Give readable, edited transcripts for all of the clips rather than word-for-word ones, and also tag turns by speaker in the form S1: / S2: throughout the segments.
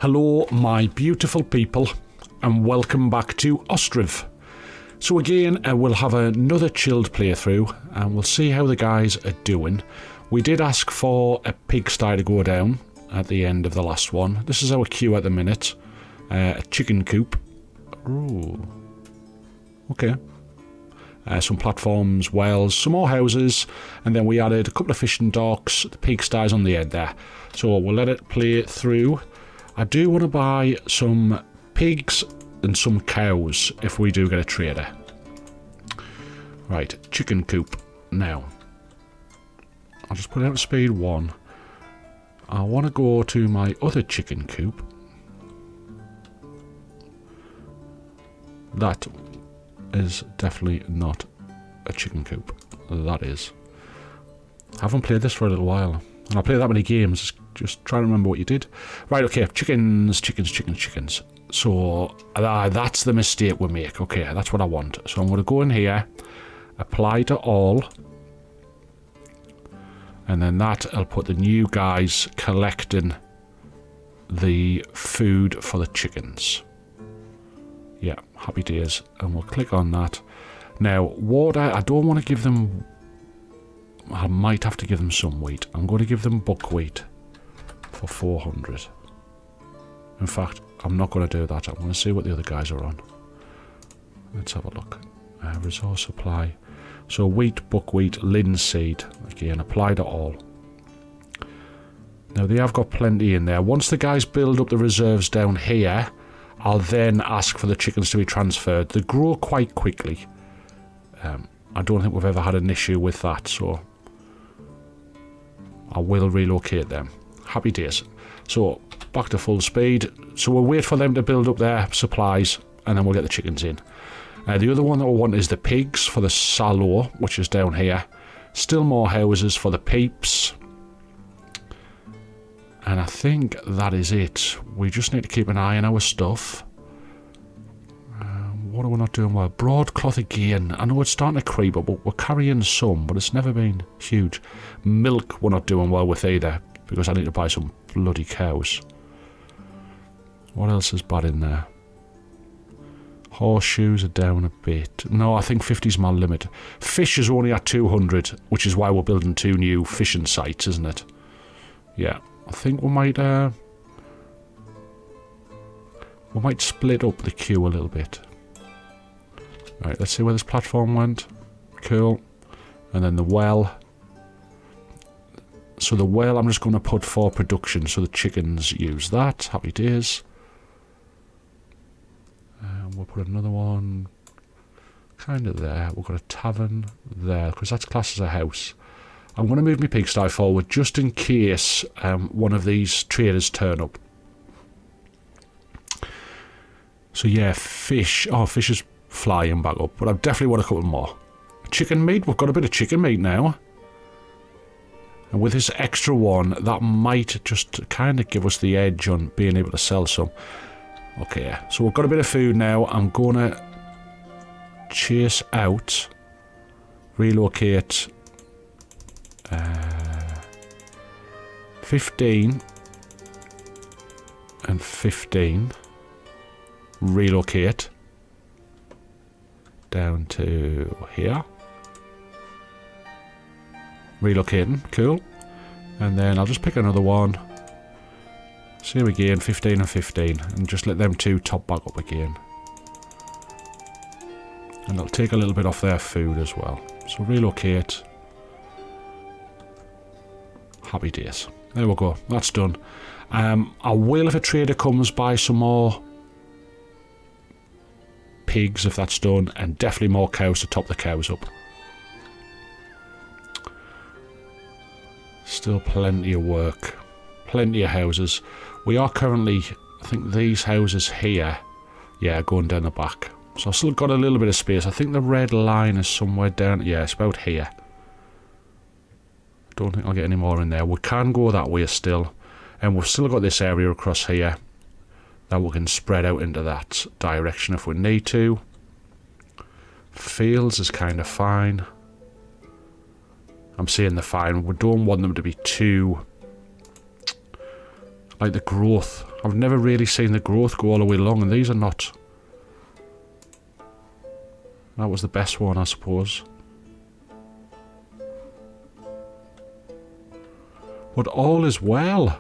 S1: Hello, my beautiful people, and welcome back to Ostriv. So again, we'll have another chilled playthrough, and we'll see how the guys are doing. We did ask for a pigsty to go down at the end of the last one. This is our queue at the minute. A chicken coop. Ooh. Okay. Some platforms, wells, some more houses, and then we added a couple of fishing docks, the pigsties on the end there. So we'll let it play through. I do want to buy some pigs and some cows if we do get a trader. Right, chicken coop. Now, I'll just put it out to speed 1. I want to go to my other chicken coop. That is definitely not a chicken coop. That is. I haven't played this for a little while. And I play that many games, just trying to remember what you did. Right, okay, chickens. So, that's the mistake we make. Okay, that's what I want. So I'm going to go in here, apply to all, and then I'll put the new guys collecting the food for the chickens. Yeah, happy days. And we'll click on that. Now, water, I don't want to give them... I might have to give them some wheat. I'm going to give them buckwheat for 400. In fact, I'm not going to do that. I'm going to see what the other guys are on. Let's have a look. Resource supply. So wheat, buckwheat, linseed. Again, apply to all. Now, they have got plenty in there. Once the guys build up the reserves down here, I'll then ask for the chickens to be transferred. They grow quite quickly. I don't think we've ever had an issue with that, so I will relocate them. Happy days. So, back to full speed. So we'll wait for them to build up their supplies, and then we'll get the chickens in. The other one that we want is the pigs for the salo, which is down here. Still more houses for the peeps. And I think that is it. We just need to keep an eye on our stuff. What are we not doing well? Broadcloth again. I know it's starting to creep up, but we're carrying some, but it's never been huge. Milk we're not doing well with either, because I need to buy some bloody cows. What else is bad in there? Horseshoes are down a bit. No, I think 50 is my limit. Fish is only at 200, which is why we're building 2 new fishing sites, isn't it? Yeah, I think we might split up the queue a little bit. Right, let's see where this platform went. Cool. And then the well. So the well I'm just going to put for production, so the chickens use that. Happy days. We'll put another one kind of there. We've got a tavern there, because that's classed as a house. I'm going to move my pigsty forward just in case one of these traders turn up. So yeah, fish. Oh, fish is flying back up, but I definitely want a couple more. Chicken meat. We've got a bit of chicken meat now. And with this extra one, that might just kind of give us the edge on being able to sell some. Okay, so we've got a bit of food now. I'm going to chase out, relocate 15 and 15. Relocate down to here. Relocating, cool. And then I'll just pick another one. Same again, 15 and 15, and just let them 2 top back up again. And it'll take a little bit off their food as well. So relocate. Happy days. There we go, that's done. I will, if a trader comes, buy some more pigs if that's done, and definitely more cows to top the cows up. Still plenty of work, plenty of houses. We are currently, I think these houses here, yeah, going down the back. So I've still got a little bit of space. I think the red line is somewhere down, yeah, it's about here. Don't think I'll get any more in there. We can go that way still, and we've still got this area across here that we can spread out into that direction if we need to. Fields is kind of fine. I'm saying they're fine. We don't want them to be too like the growth. I've never really seen the growth go all the way along, and these are not. That was the best one, I suppose. But all is well.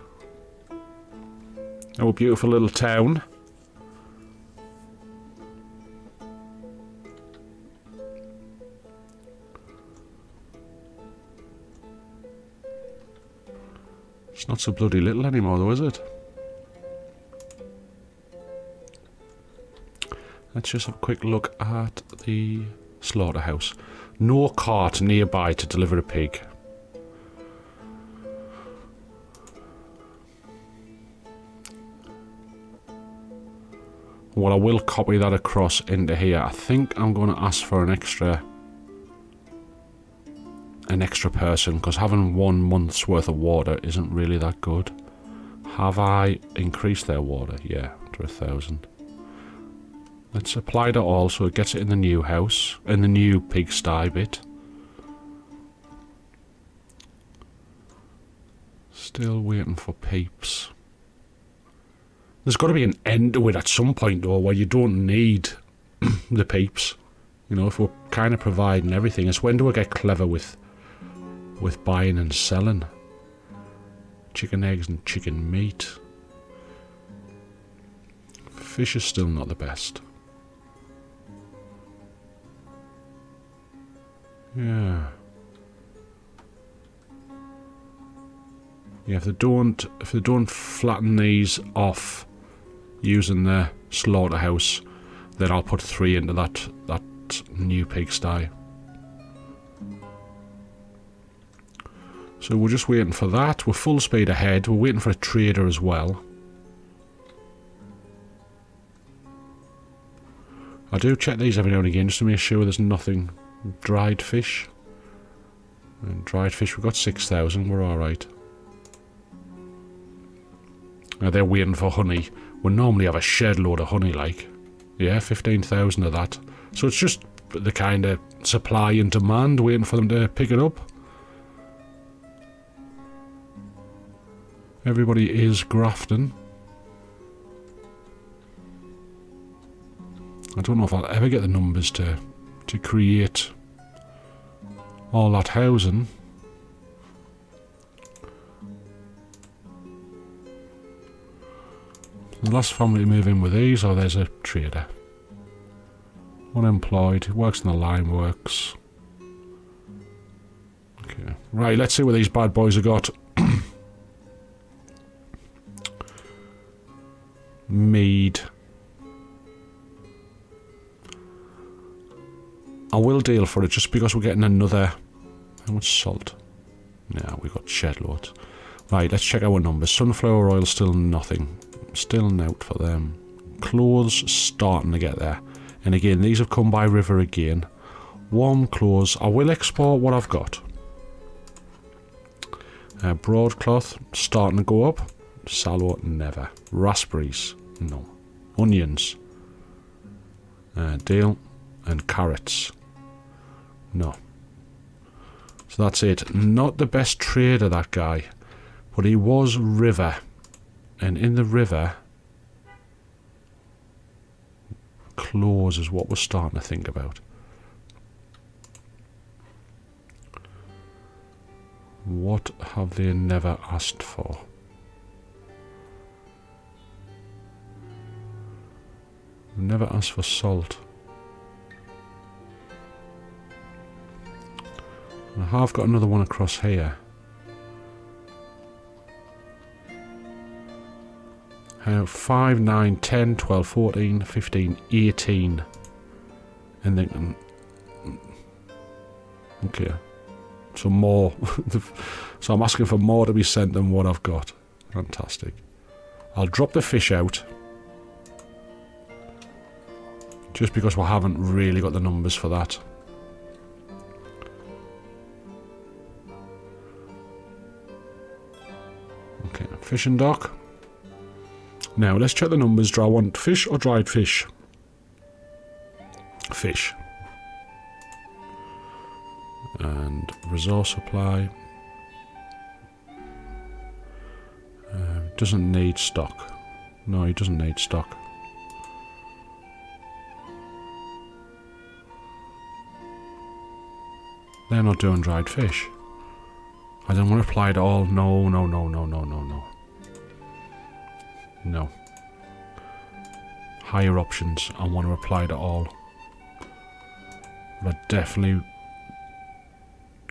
S1: Our beautiful little town. It's not so bloody little anymore though, is it? Let's just have a quick look at the slaughterhouse. No cart nearby to deliver a pig. Well, I will copy that across into here. I think I'm going to ask for an extra person, because having 1 month's worth of water isn't really that good. Have I increased their water? Yeah, to 1,000. Let's apply to all so it gets it in the new house, in the new pigsty bit. Still waiting for peeps. There's got to be an end to it at some point though, where you don't need the peeps. You know, if we're kind of providing everything, it's when do I get clever with buying and selling? Chicken eggs and chicken meat. Fish is still not the best. Yeah. Yeah, if they don't flatten these off using the slaughterhouse, then I'll put 3 into that new pigsty. So we're just waiting for that. We're full speed ahead. We're waiting for a trader as well. I do check these every now and again just to make sure there's nothing. Dried fish. And dried fish, we've got 6,000. We're alright. Now they're waiting for honey. We normally have a shed load of honey, like. Yeah, 15,000 of that. So it's just the kind of supply and demand, waiting for them to pick it up. Everybody is grafting. I don't know if I'll ever get the numbers to create all that housing. The last family to move in with these, oh, there's a trader. Unemployed, works in the lime works. Okay, right, let's see what these bad boys have got. Mead. I will deal for it just because we're getting another. How much salt? Yeah, we got shed loads. Right, let's check our numbers. Sunflower oil, still nothing. Still an out for them. Clothes starting to get there. And again, these have come by river again. Warm clothes. I will export what I've got. Broadcloth starting to go up. Sallow, never. Raspberries, no. Onions, dill, and carrots, no. So that's it. Not the best trader, that guy, but he was river, and in the river, clothes is what we're starting to think about. What have they never asked for? Never asked for salt. I have got another one across here. 5, 9, 10, 12, 14, 15, 18. And then... Okay. So more. So I'm asking for more to be sent than what I've got. Fantastic. I'll drop the fish out. Just because we haven't really got the numbers for that. Okay, fishing dock. Now let's check the numbers. Do I want fish or dried fish? Fish. And resource supply. doesn't need stock. No, he doesn't need stock. They're not doing dried fish. I don't want to apply it all. No, no, no, no, no, no, no. No. Higher options. I want to apply it all. But I definitely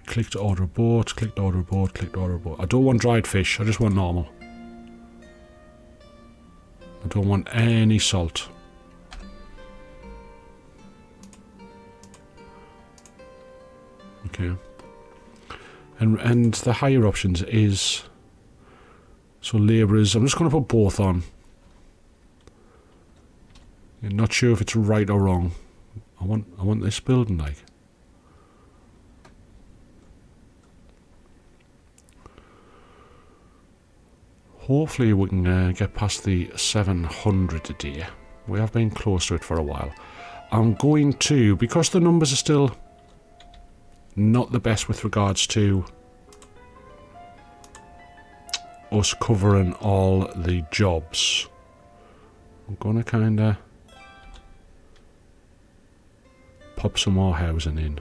S1: clicked order a boat, clicked order a boat, clicked order a boat. I don't want dried fish. I just want normal. I don't want any salt. Okay. And the higher options is, so labourers, I'm just going to put both on. I'm not sure if it's right or wrong. I want this building like. Hopefully we can get past the 700 a day. We have been close to it for a while. I'm going to, because the numbers are still not the best with regards to us covering all the jobs, I'm going to kind of pop some more housing in.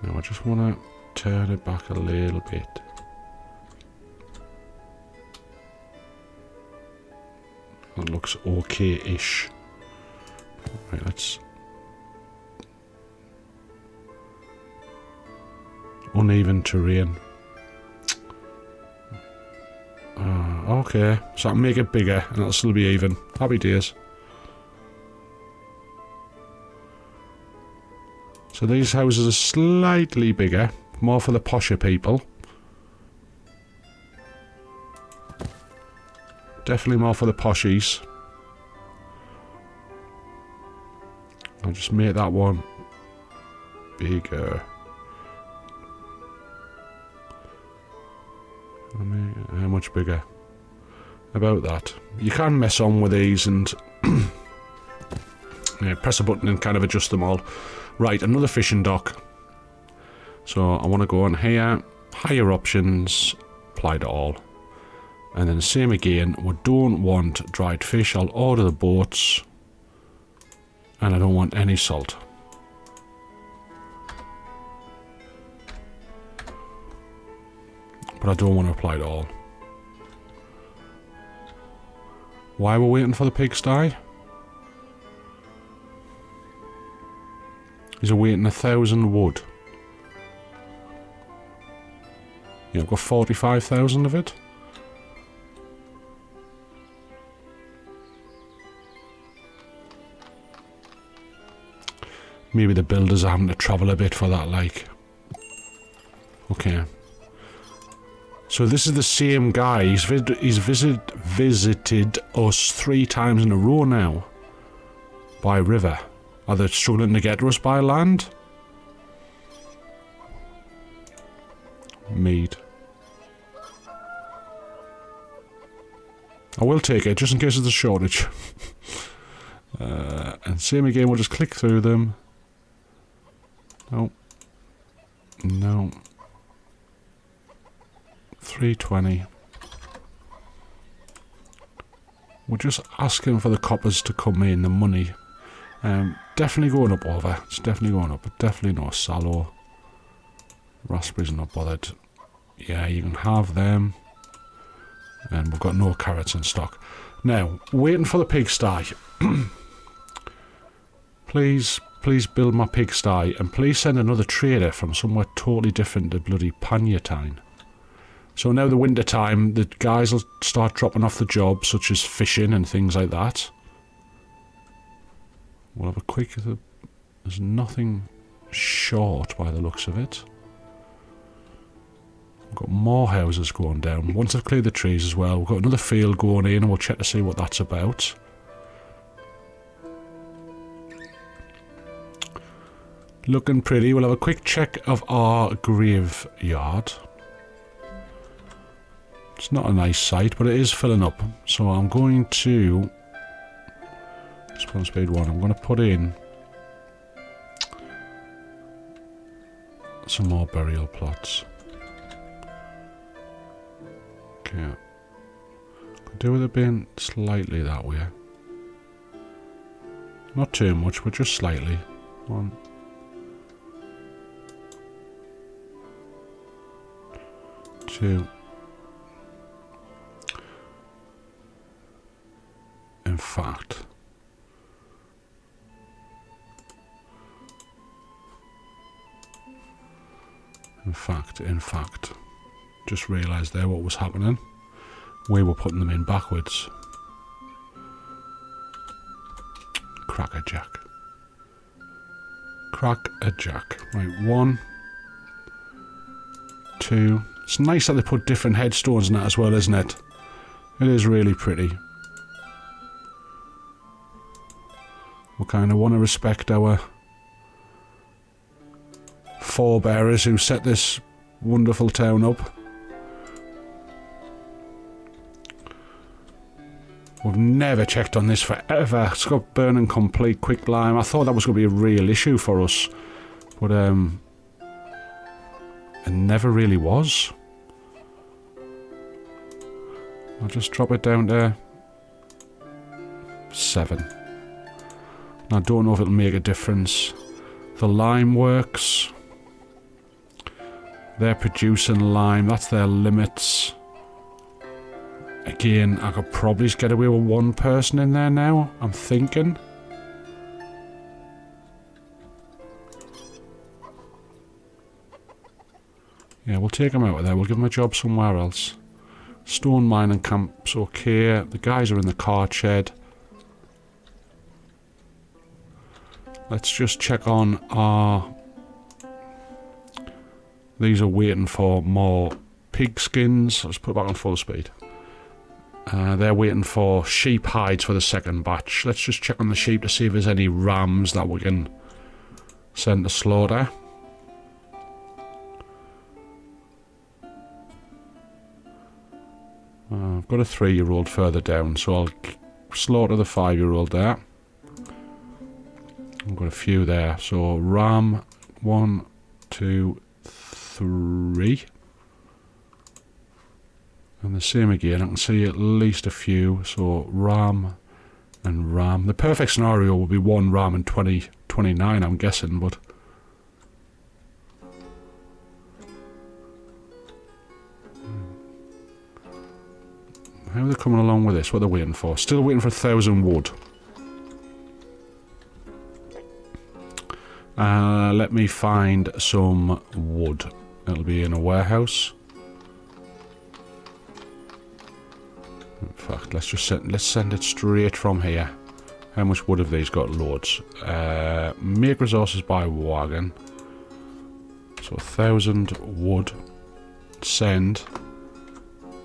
S1: Now I just want to turn it back a little bit. That looks okay-ish. Right, let's... Uneven terrain. Okay, so I can make it bigger and it'll still be even. Happy days. So these houses are slightly bigger, more for the posher people. Definitely more for the poshies. I'll just make that one bigger. How much bigger? About that. You can mess on with these and yeah, press a button and kind of adjust them all. Right, another fishing dock. So I want to go on here, higher options, apply to all. And then same again, we don't want dried fish. I'll order the boats. And I don't want any salt. But I don't want to apply it all. Why we're waiting for the pigsty? He's awaiting 1,000 wood. Yeah, I've got 45,000 of it. Maybe the builders are having to travel a bit for that, like. Okay. So this is the same guy. He's visited us 3 times in a row now. By river. Are they struggling to get to us by land? Mead. I will take it, just in case there's a shortage. And same again, we'll just click through them. No. No. 320. We're just asking for the coppers to come in, the money. Definitely going up over. It's definitely going up, but definitely no sallow. Raspberries not bothered. Yeah, you can have them. And we've got no carrots in stock. Now, waiting for the pigsty. Please build my pigsty, and please send another trader from somewhere totally different to bloody Panyatine. So now the winter time, the guys will start dropping off the jobs, such as fishing and things like that. We'll have a quick... There's nothing short by the looks of it. We've got more houses going down. Once I've cleared the trees as well, we've got another field going in, and we'll check to see what that's about. Looking pretty. We'll have a quick check of our graveyard. It's not a nice sight, but it is filling up. So I'm going to... Spawn speed 1. I'm going to put in some more burial plots. Okay. Could do with it being slightly that way. Not too much, but just slightly. 1, 2. In fact, just realised there what was happening. We were putting them in backwards. Crackerjack. Right, 1, 2. It's nice that they put different headstones in that as well, isn't it? It is really pretty. We kind of want to respect our forebearers who set this wonderful town up. We've never checked on this forever. It's got burning complete quicklime. I thought that was going to be a real issue for us, but it never really was. I'll just drop it down to 7. I don't know if it'll make a difference. The lime works. They're producing lime. That's their limits. Again, I could probably just get away with 1 person in there now, I'm thinking. Yeah, we'll take them out of there. We'll give them a job somewhere else. Stone mining camp's okay. The guys are in the cart shed. Let's just check on our... These are waiting for more pig skins. Let's put it back on full speed. They're waiting for sheep hides for the second batch. Let's just check on the sheep to see if there's any rams that we can send to slaughter. I've got a 3-year-old further down, so I'll slaughter the 5-year-old there. I've got a few there. So ram, 1, 2, 3. And the same again, I can see at least a few. So ram and ram. The perfect scenario would be 1 ram and 29, I'm guessing, but... How are they coming along with this? What are they waiting for? Still waiting for 1,000 wood. Let me find some wood. It'll be in a warehouse. In fact, let's send it straight from here. How much wood have these got? Loads. Make resources by wagon. So 1,000 wood. Send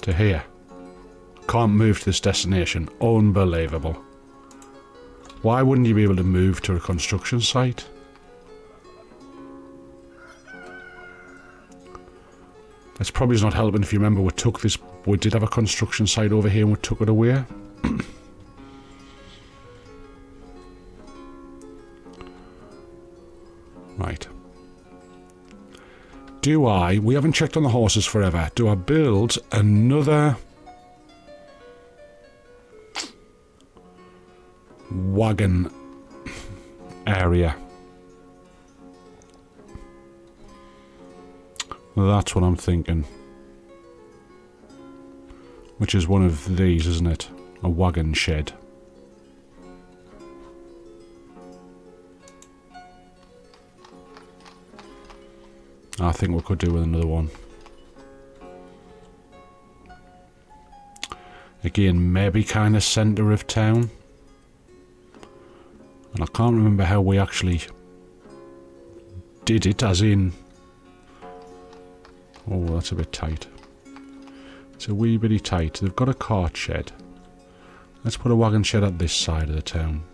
S1: to here. Can't move to this destination. Unbelievable. Why wouldn't you be able to move to a construction site? It's probably not helping if you remember we did have a construction site over here and we took it away. Right. We haven't checked on the horses forever. Do I build another wagon area? Well, that's what I'm thinking. Which is one of these, isn't it? A wagon shed. I think we could do with another one. Again, maybe kind of centre of town. And I can't remember how we actually did it, as in... Oh, that's a bit tight. It's a wee bitty tight. They've got a cart shed. Let's put a wagon shed at this side of the town.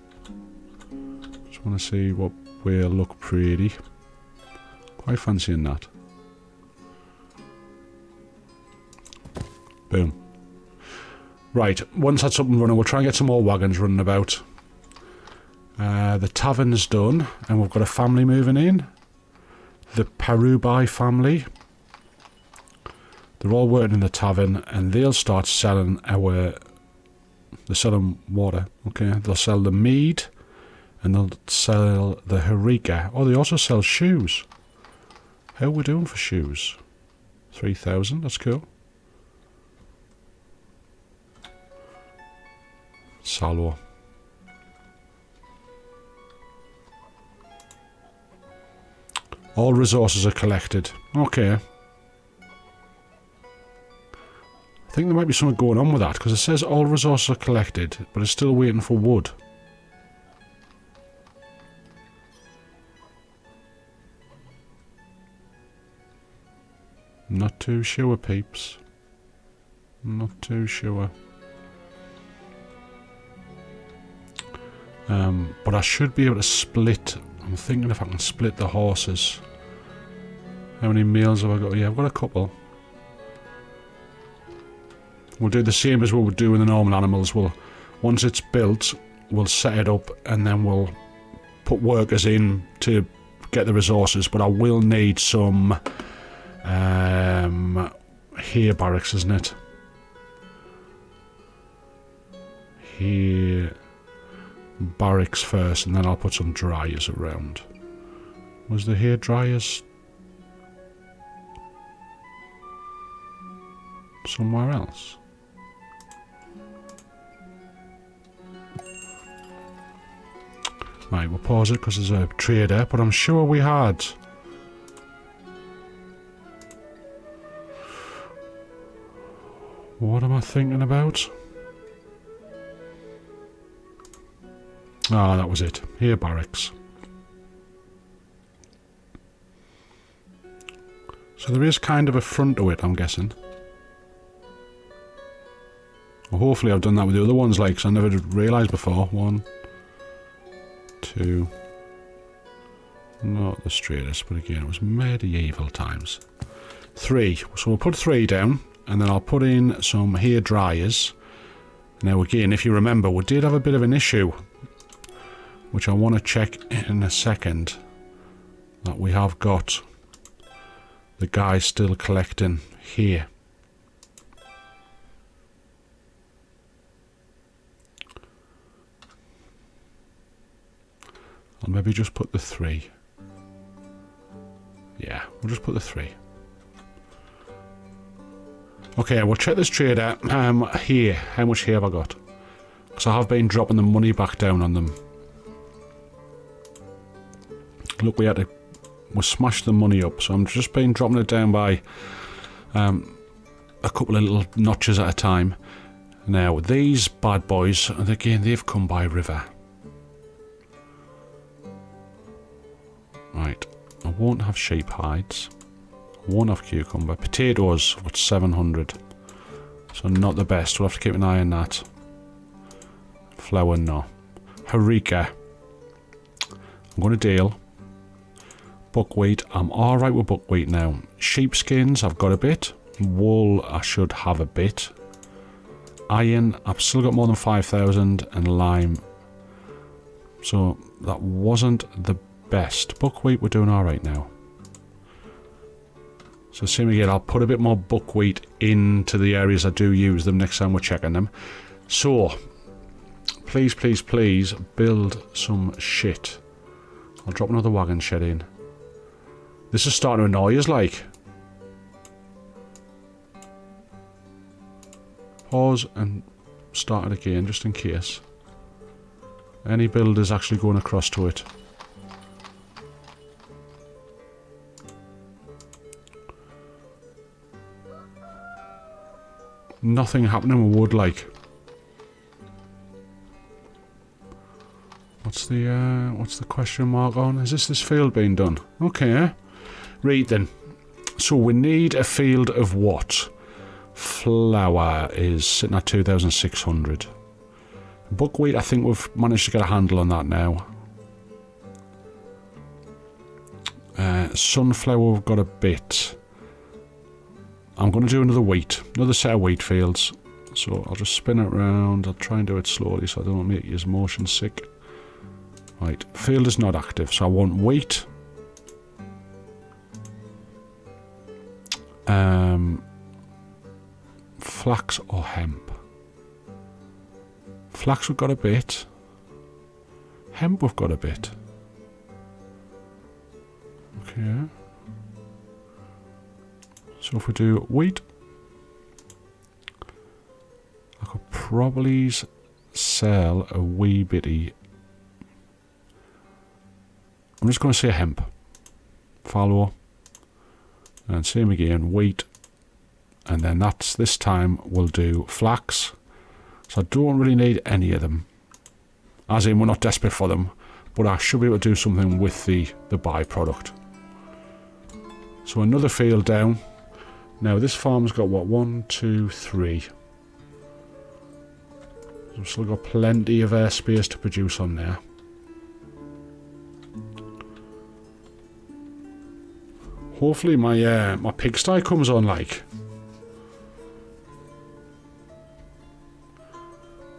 S1: Just want to see what will look pretty. Quite fancying that. Boom. Right, once that's up and running, we'll try and get some more wagons running about. The tavern's done, and we've got a family moving in. The Parubai family. They're all working in the tavern, and they'll start selling our... They're selling water, okay? They'll sell the mead, and they'll sell the harika. Oh, they also sell shoes. How are we doing for shoes? 3,000, that's cool. Salvo. All resources are collected. Okay. I think there might be something going on with that, because it says all resources are collected, but it's still waiting for wood. Not too sure, peeps. Not too sure. But I should be able to split. I'm thinking if I can split the horses. How many meals have I got? Yeah, I've got a couple. We'll do the same as what we do with the normal animals. Once it's built, we'll set it up and then we'll put workers in to get the resources. But I will need some here barracks, isn't it? Here barracks first, and then I'll put some dryers around. Was there here dryers somewhere else? Right, we'll pause it because there's a trader, but I'm sure we had. What am I thinking about? Ah, that was it. Here, barracks. So there is kind of a front to it, I'm guessing. Well, hopefully I've done that with the other ones, like, 'cause I never realised before. 1, 2... Not the straightest, but again, it was medieval times. 3. So we'll put 3 down, and then I'll put in some hair dryers. Now again, if you remember, we did have a bit of an issue, which I want to check in a second, that we have got the guy still collecting here. I'll maybe just put the 3. Yeah, we'll just put the 3. Okay, we'll check this trader here. How much here have I got? Because I have been dropping the money back down on them. Look, we smashed the money up, so I'm just been dropping it down by a couple of little notches at a time. Now, these bad boys, and again, they've come by river. Right, I won't have sheep hides. I won't have cucumber. Potatoes, what's 700? So not the best, we'll have to keep an eye on that. Flour, no. Harika. I'm going to deal. Buckwheat, I'm alright with buckwheat now. Sheepskins, I've got a bit. Wool, I should have a bit. Iron, I've still got more than 5,000. And lime. So, that wasn't the best. Buckwheat, we're doing alright now. So, same again, I'll put a bit more buckwheat into the areas I do use them next time we're checking them. So, please, please, please, build some shit. I'll drop another wagon shed in. This is starting to annoy us, like. Pause and start it again, just in case. Any builders actually going across to it. Nothing happening with wood, like. What's the question mark on? Is this field being done? Okay. Right then. So we need a field of what? Flour is sitting at 2,600. Buckwheat, I think we've managed to get a handle on that now. Sunflower, we've got a bit. I'm going to do another set of wheat fields. So I'll just spin it around. I'll try and do it slowly so I don't make you motion sick. Right, field is not active, so I want wheat. flax or hemp? Flax we've got a bit. Hemp we've got a bit. Okay. So if we do wheat, I could probably sell a wee bitty. I'm just going to say hemp. Follow. And same again, wheat. And then that's, this time we'll do flax. So I don't really need any of them. As in, we're not desperate for them. But I should be able to do something with the byproduct. So another field down. Now this farm's got what? 1, 2, 3. We've still got plenty of airspace to produce on there. Hopefully my my pigsty comes on like.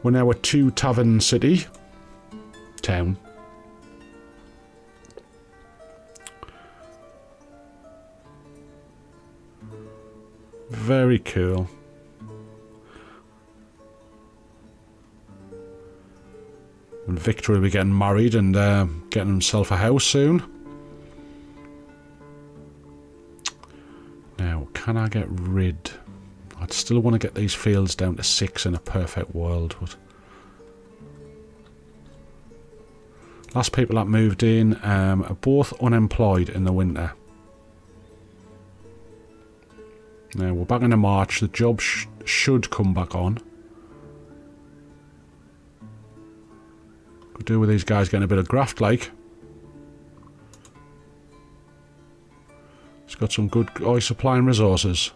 S1: We're now a 2 tavern city. Town. Very cool. And Victor will be getting married and getting himself a house soon. Now, can I get rid? I'd still want to get these fields down to 6 in a perfect world. But last people that moved in are both unemployed in the winter. Now, we're back into March. The job should come back on. Could do with these guys getting a bit of graft, like. He's got some good... Oh, he's supplying resources.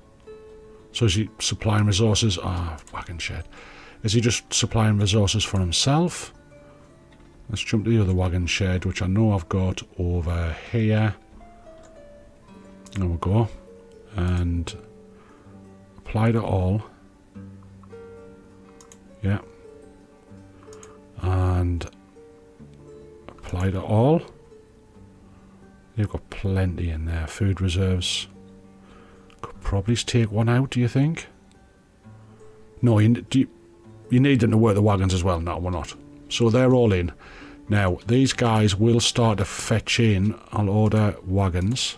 S1: So is he supplying resources? Ah, wagon shed. Is he just supplying resources for himself? Let's jump to the other wagon shed, which I know I've got over here. There we go. And... apply to all. Yeah. And apply to all. You've got plenty in there. Food reserves. Could probably take one out, do you think? No, you need them to work the wagons as well. No, we're not. So they're all in. Now, these guys will start to fetch in. I'll order wagons.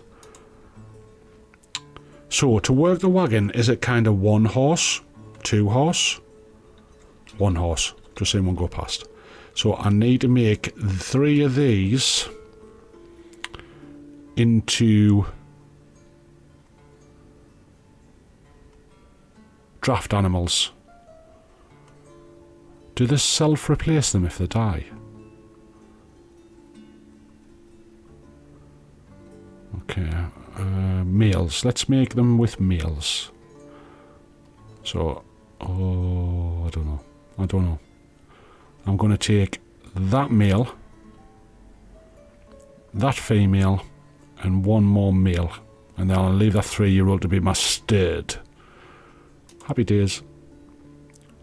S1: So, to work the wagon, is it kind of 1 horse? 2 horse? 1 horse. Just seeing one go past. So, I need to make 3 of these into draft animals. Do they self-replace them if they die? Okay. Meals. Let's make them with meals. So, oh, I don't know. I don't know. I'm going to take that male, that female, and 1 more male. And then I'll leave that 3-year-old to be my stud. Happy days.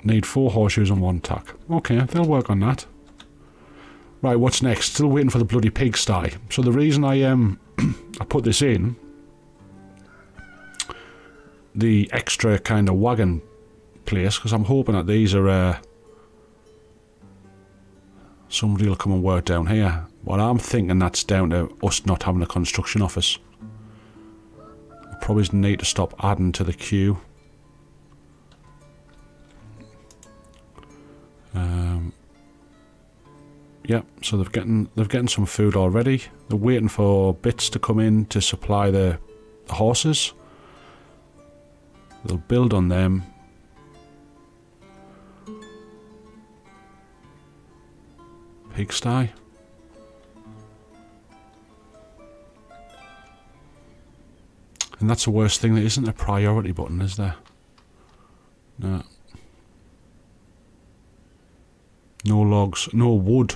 S1: Need 4 horseshoes and 1 tack. Okay, they'll work on that. Right, what's next? Still waiting for the bloody pigsty. So the reason I I put this in, the extra kind of wagon place, because I'm hoping that these are somebody will come and work down here. Well, I'm thinking that's down to us not having a construction office. I probably need to stop adding to the queue. Yeah, so they're getting some food already. They're waiting for bits to come in to supply the horses. They'll build on them. Pigsty. And that's the worst thing. There isn't a priority button, is there? No. No logs. No wood.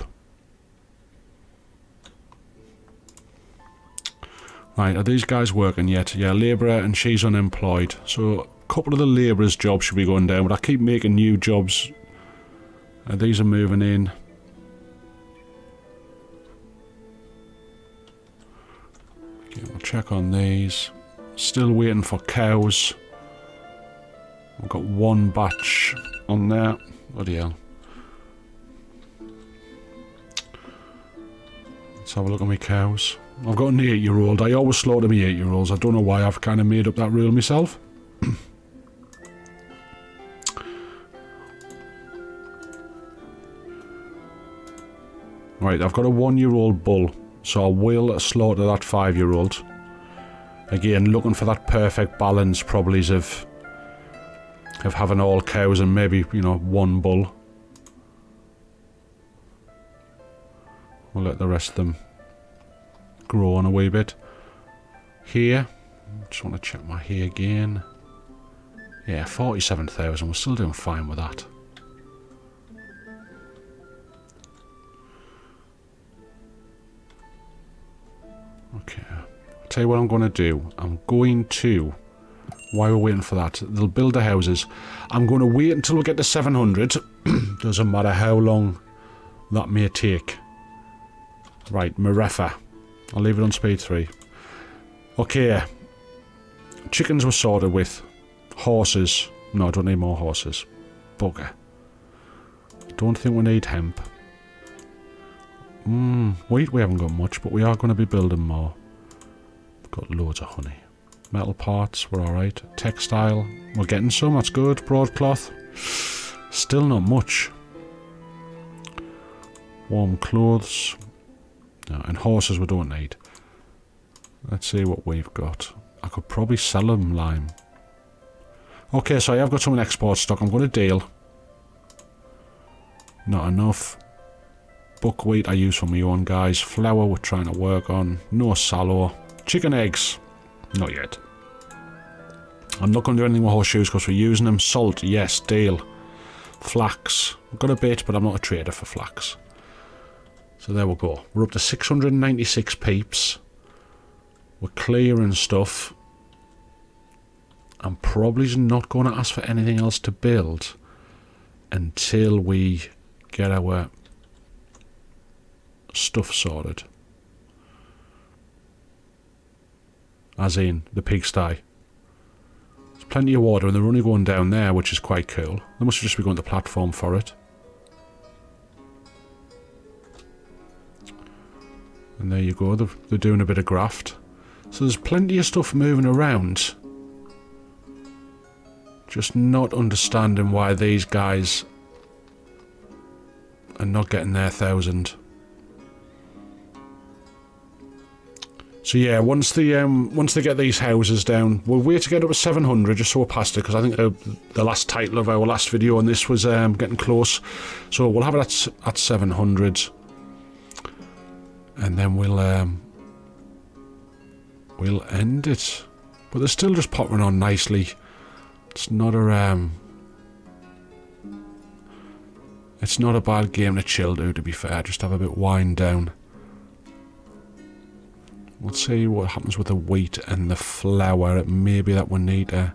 S1: Right, are these guys working yet? Yeah, labourer and she's unemployed. So a couple of the labourers' jobs should be going down, but I keep making new jobs. These are moving in. Okay, we'll check on these. Still waiting for cows. I've got one batch on there. Bloody hell. Let's have a look at my cows. I've got an 8-year-old. I always slaughter my 8-year-olds. I don't know why. I've kind of made up that rule myself. Right, I've got a 1-year-old bull, so I will slaughter that 5-year-old. Again, looking for that perfect balance, probably, of having all cows and maybe, you know, one bull. We'll let the rest of them grow on a wee bit. Here, just want to check my hay again. Yeah, 47,000. We're still doing fine with that. Okay, I'll tell you what I'm going to do. I'm going to, while we're waiting for that, they'll build the houses. I'm going to wait until we get to 700. Doesn't matter how long that may take. Right, Marefa. I'll leave it on speed 3. Okay. Chickens were sorted with. Horses. No, I don't need more horses. Bugger. Don't think we need hemp. Wheat we haven't got much, but we are going to be building more. We've got loads of honey. Metal parts, we're alright. Textile, we're getting some, that's good. Broadcloth, still not much. Warm clothes. No, and horses we don't need. Let's see what we've got. I could probably sell them lime. Okay, so I have got some in export stock. I'm going to deal. Not enough. Buckwheat I use for my own guys. Flour we're trying to work on. No sallow. Chicken eggs. Not yet. I'm not going to do anything with horseshoes because we're using them. Salt, yes, deal. Flax. I've got a bit, but I'm not a trader for flax. So there we go. We're up to 696 peeps. We're clearing stuff. I'm probably not going to ask for anything else to build until we get our stuff sorted. As in the pigsty. There's plenty of water and they're only going down there, which is quite cool. They must just be going to the platform for it. And there you go, they're doing a bit of graft. So there's plenty of stuff moving around. Just not understanding why these guys are not getting their 1,000. So yeah, once they get these houses down, we'll wait to get up to 700 just so we're past it, because I think the last title of our last video on this was getting close. So we'll have it at 700, and then we'll end it. But they're still just popping on nicely. It's not a it's not a bad game to chill to be fair. Just have a bit wind down. Let's see what happens with the wheat and the flour. It may be that we need to,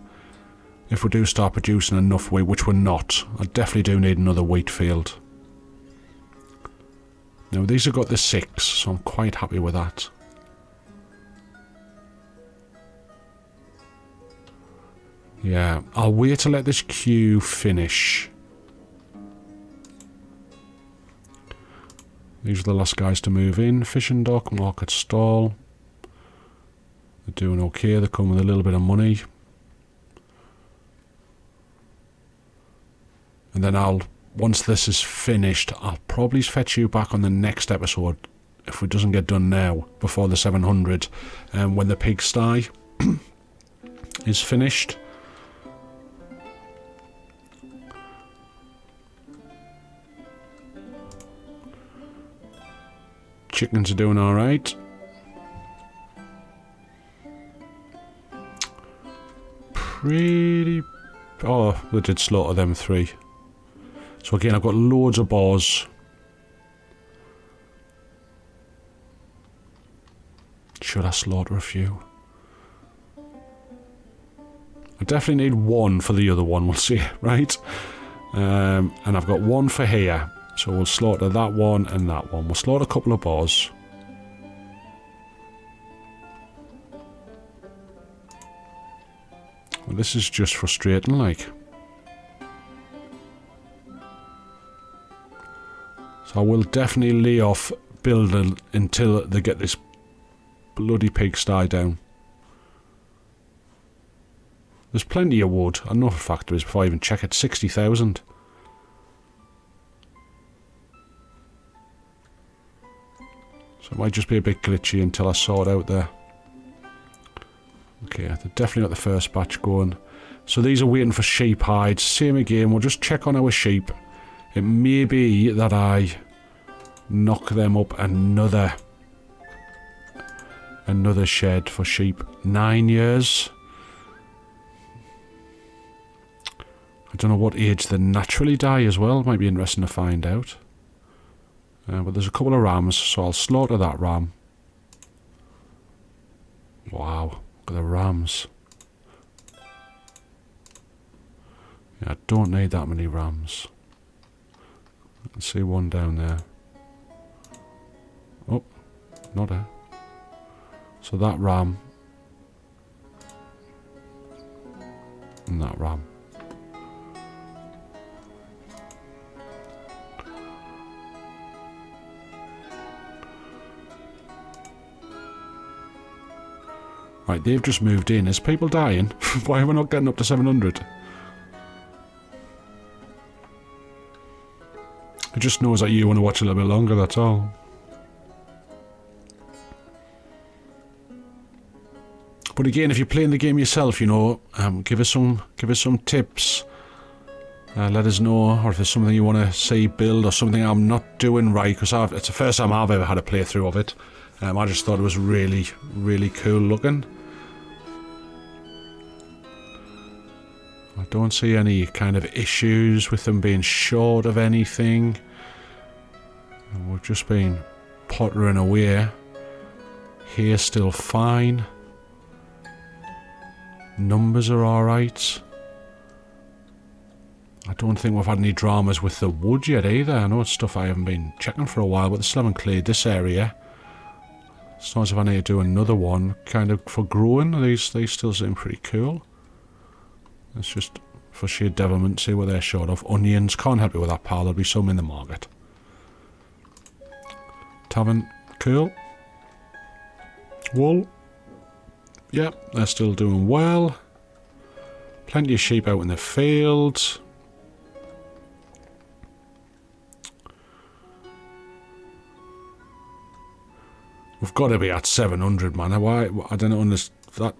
S1: if we do start producing enough wheat, which we're not, I definitely do need another wheat field. Now these have got the 6, so I'm quite happy with that. Yeah, I'll wait to let this queue finish. These are the last guys to move in. Fishing dock, market stall. They're doing okay, they come with a little bit of money. And then once this is finished, I'll probably fetch you back on the next episode, if it doesn't get done now, before the 700, when the pigsty is finished. Chickens are doing alright. Pretty... Oh, they did slaughter them 3. So again, I've got loads of boars. Should I slaughter a few? I definitely need 1 for the other one, we'll see, right? And I've got 1 for here. So we'll slaughter that one and that one. We'll slaughter a couple of boars. Well, this is just frustrating, like. So I will definitely lay off building until they get this bloody pigsty down. There's plenty of wood. I know for a fact there is before I even check it. 60,000. So it might just be a bit glitchy until I sort out there. Okay, they've definitely got the first batch going. So these are waiting for sheep hides. Same again, we'll just check on our sheep. It may be that I knock them up another shed for sheep. 9 years. I don't know what age they naturally die as well. Might be interesting to find out. But there's a couple of rams, so I'll slaughter that ram. Wow, look at the rams. Yeah, I don't need that many rams. I can see one down there. Oh, not there. So that ram. And that ram. Right, they've just moved in. Is people dying? Why are we not getting up to 700? It just knows that you want to watch a little bit longer, that's all. But again, if you're playing the game yourself, you know, give us some tips. Let us know, or if there's something you want to see build, or something I'm not doing right, because it's the first time I've ever had a playthrough of it. I just thought it was really, really cool looking. I don't see any kind of issues with them being short of anything. We've just been pottering away. Hair's still fine. Numbers are alright. I don't think we've had any dramas with the wood yet either. I know it's stuff I haven't been checking for a while, but they still haven't cleared this area. It's not as if I need to do another one, kind of for growing. These still seem pretty cool. It's just for sheer devilment, see what they're short of. Onions, can't help you with that, pal. There'll be some in the market. Tavern, cool. Wool. Yep, they're still doing well. Plenty of sheep out in the fields. We've got to be at 700, man. Why? I don't understand that.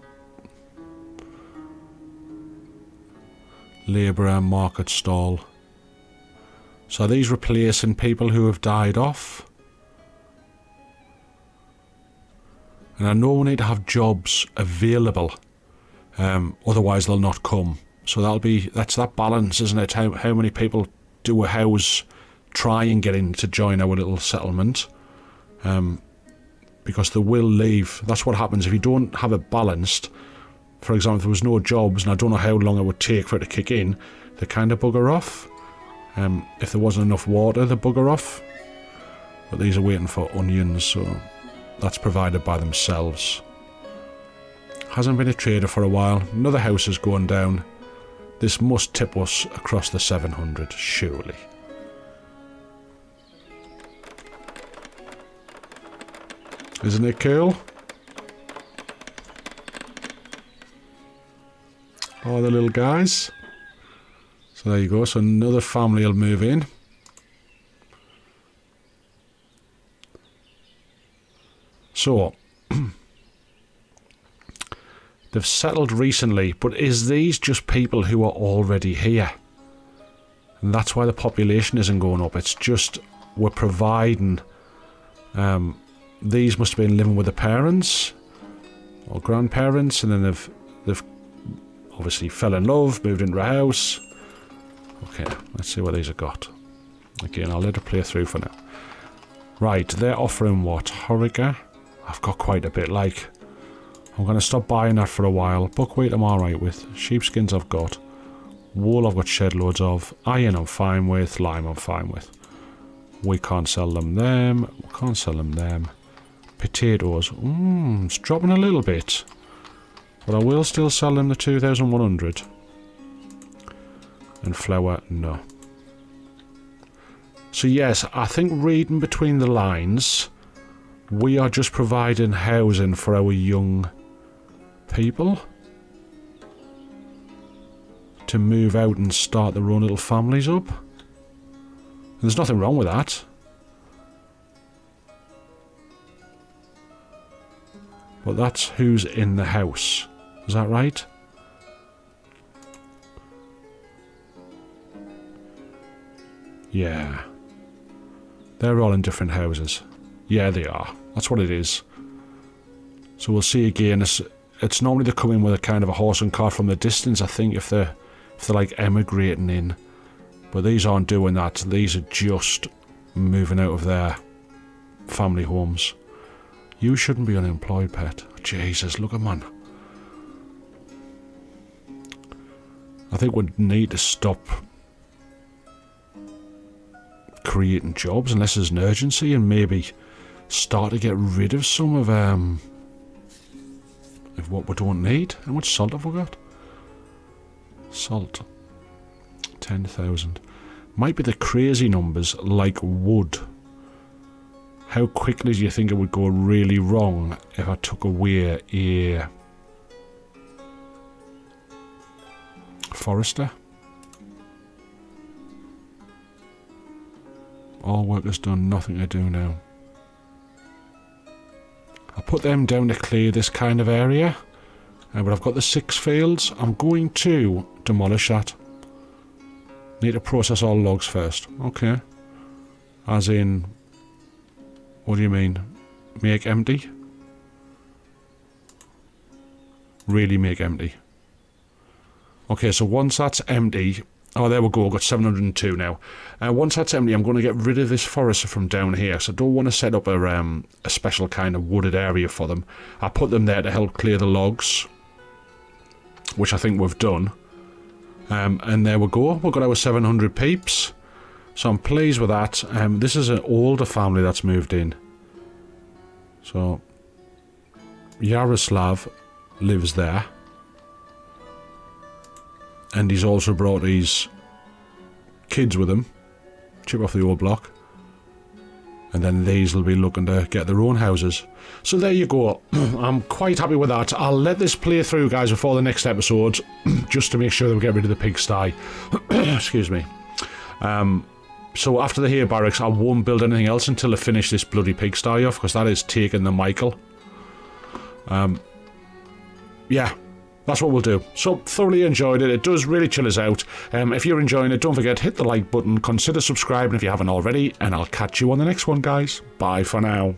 S1: Labourer, market stall. So are these replacing people who have died off? And I know we need to have jobs available. Otherwise they'll not come. So that's that balance, isn't it? How many people do a house try and get in to join our little settlement? Because they will leave. That's what happens if you don't have it balanced. For example, if there was no jobs, and I don't know how long it would take for it to kick in, they kind of bugger off. If there wasn't enough water, they bugger off. But these are waiting for onions, so that's provided by themselves. Hasn't been a trader for a while. Another house is going down. This must tip us across the 700, surely. Isn't it cool? Oh, the little guys. So there you go. So another family will move in. So they've settled recently, but is these just people who are already here? And that's why the population isn't going up. It's just we're providing. These must have been living with the parents or grandparents, and then they've obviously fell in love, moved into a house. Okay, let's see what these have got. Again, I'll let it play through for now. Right, they're offering what? Horiga? I've got quite a bit, like. I'm going to stop buying that for a while. Buckwheat I'm alright with. Sheepskins I've got. Wool I've got shed loads of. Iron I'm fine with. Lime I'm fine with. We can't sell them them. We can't sell them them. Potatoes. It's dropping a little bit. But I will still sell them the 2,100. And flour, no. So yes, I think reading between the lines, we are just providing housing for our young people to move out and start their own little families up. And there's nothing wrong with that. But that's who's in the house. Is that right? Yeah. They're all in different houses. Yeah, they are. That's what it is. So we'll see again. It's normally they come in with a kind of a horse and cart from the distance, I think, if they're like emigrating in. But these aren't doing that. These are just moving out of their family homes. You shouldn't be unemployed, pet. Jesus, look at man. I think we need to stop creating jobs unless there's an urgency, and maybe start to get rid of some of what we don't need. How much salt have we got? Salt. 10,000. Might be the crazy numbers like wood. How quickly do you think it would go really wrong if I took away a forester? All work is done, nothing to do now. I'll put them down to clear this kind of area. But I've got the 6 fields. I'm going to demolish that. Need to process all logs first. Okay. As in... What do you mean? Make empty? Really make empty. Okay, so once that's empty... Oh, there we go. I've got 702 now. Once that's empty, I'm going to get rid of this forester from down here. So I don't want to set up a special kind of wooded area for them. I put them there to help clear the logs, which I think we've done. And there we go. We've got our 700 peeps. So I'm pleased with that. This is an older family that's moved in. So Yaroslav lives there. And he's also brought his kids with him. Chip off the old block. And then these will be looking to get their own houses. So there you go. I'm quite happy with that. I'll let this play through, guys, before the next episode. Just to make sure that we get rid of the pigsty. Excuse me. So after the hay barracks, I won't build anything else until I finish this bloody pigsty off. Because that is taking the Michael. Yeah. That's what we'll do. So, thoroughly enjoyed it. It does really chill us out. If you're enjoying it, don't forget, hit the like button. Consider subscribing if you haven't already. And I'll catch you on the next one, guys. Bye for now.